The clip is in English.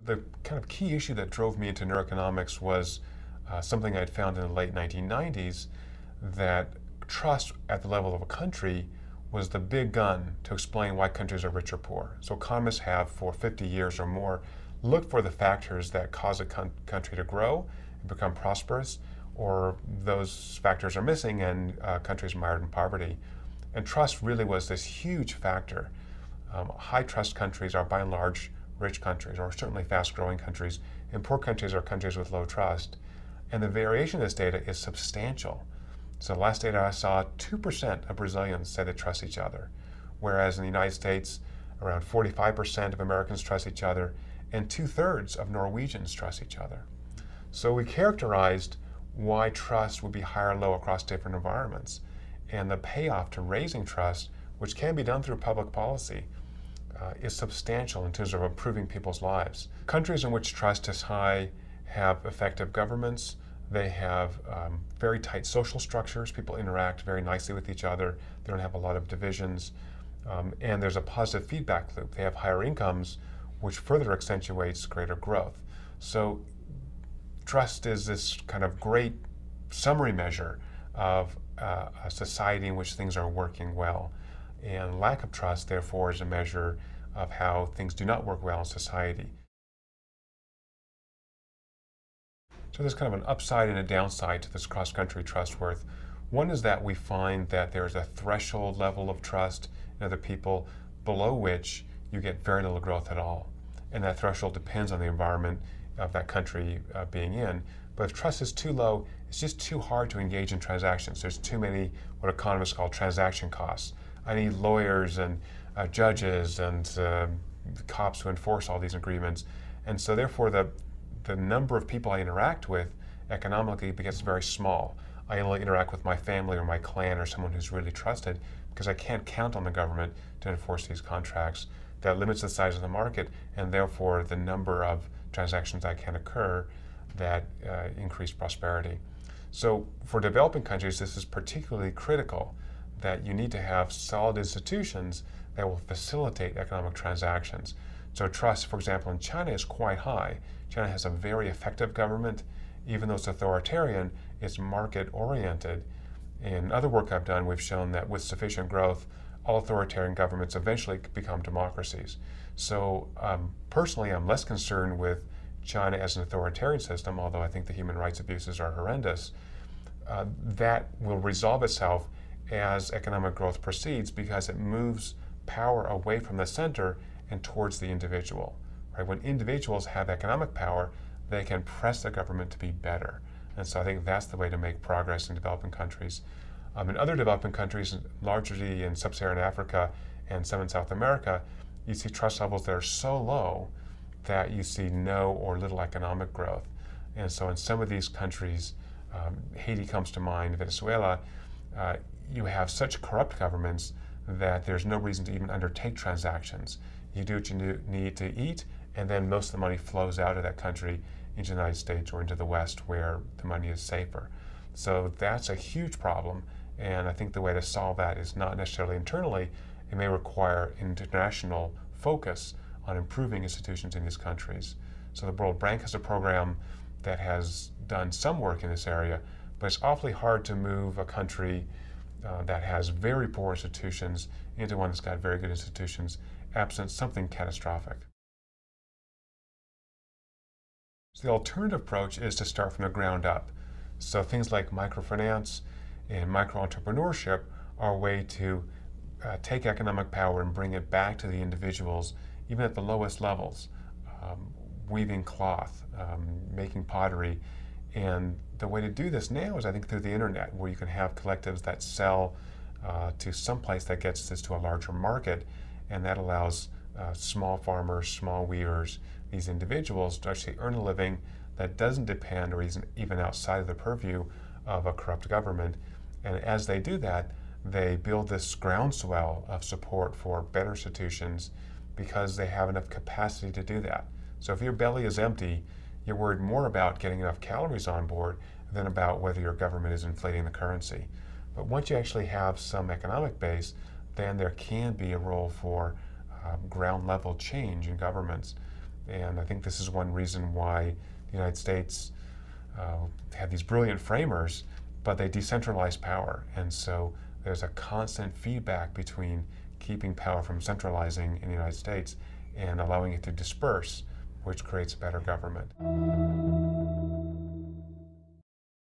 the kind of key issue that drove me into neuroeconomics was something I'd found in the late 1990s, that trust at the level of a country was the big gun to explain why countries are rich or poor. So economists have for 50 years or more looked for the factors that cause a country to grow and become prosperous, or those factors are missing and countries mired in poverty. And trust really was this huge factor. High trust countries are by and large rich countries, or certainly fast-growing countries, and poor countries are countries with low trust. And the variation of this data is substantial. So the last data I saw, 2% of Brazilians say they trust each other, whereas in the United States, around 45% of Americans trust each other, and 2/3 of Norwegians trust each other. So we characterized why trust would be high or low across different environments. And the payoff to raising trust, which can be done through public policy, is substantial in terms of improving people's lives. Countries in which trust is high have effective governments. They have very tight social structures. People interact very nicely with each other. They don't have a lot of divisions. And there's a positive feedback loop. They have higher incomes, which further accentuates greater growth. So trust is this kind of great summary measure of a society in which things are working well. And lack of trust, therefore, is a measure of how things do not work well in society. So there's kind of an upside and a downside to this cross-country trust worth. One is that we find that there's a threshold level of trust in other people below which you get very little growth at all. And that threshold depends on the environment of that country being in. But if trust is too low, it's just too hard to engage in transactions. There's too many what economists call transaction costs. I need lawyers and judges and cops to enforce all these agreements. And so therefore the number of people I interact with economically gets very small. I only interact with my family or my clan or someone who's really trusted because I can't count on the government to enforce these contracts. That limits the size of the market and therefore the number of transactions that can occur that increase prosperity. So for developing countries, this is particularly critical, that you need to have solid institutions that will facilitate economic transactions. So trust, for example, in China is quite high. China has a very effective government. Even though it's authoritarian, it's market-oriented. In other work I've done, we've shown that with sufficient growth, all authoritarian governments eventually become democracies. So personally, I'm less concerned with China as an authoritarian system, although I think the human rights abuses are horrendous. That will resolve itself as economic growth proceeds because it moves power away from the center and towards the individual. Right? When individuals have economic power, they can press the government to be better. And so I think that's the way to make progress in developing countries. In other developing countries, largely in sub-Saharan Africa and some in South America, you see trust levels that are so low that you see no or little economic growth. And so in some of these countries, Haiti comes to mind, Venezuela, you have such corrupt governments that there's no reason to even undertake transactions. You do what you need to eat, and then most of the money flows out of that country into the United States or into the West where the money is safer. So that's a huge problem, and I think the way to solve that is not necessarily internally. It may require international focus on improving institutions in these countries. So the World Bank has a program that has done some work in this area, but it's awfully hard to move a country that has very poor institutions into one that's got very good institutions, absent something catastrophic. So the alternative approach is to start from the ground up. So things like microfinance and micro-entrepreneurship are a way to take economic power and bring it back to the individuals, even at the lowest levels, weaving cloth, making pottery. And the way to do this now is, I think, through the internet, where you can have collectives that sell to some place that gets this to a larger market, and that allows small farmers, small weavers, these individuals to actually earn a living that doesn't depend or isn't even outside of the purview of a corrupt government. And as they do that, they build this groundswell of support for better institutions because they have enough capacity to do that. So if your belly is empty, you're worried more about getting enough calories on board than about whether your government is inflating the currency. But once you actually have some economic base, then there can be a role for ground level change in governments. And I think this is one reason why the United States had these brilliant framers, but they decentralized power. And so there's a constant feedback between keeping power from centralizing in the United States and allowing it to disperse, which creates a better government.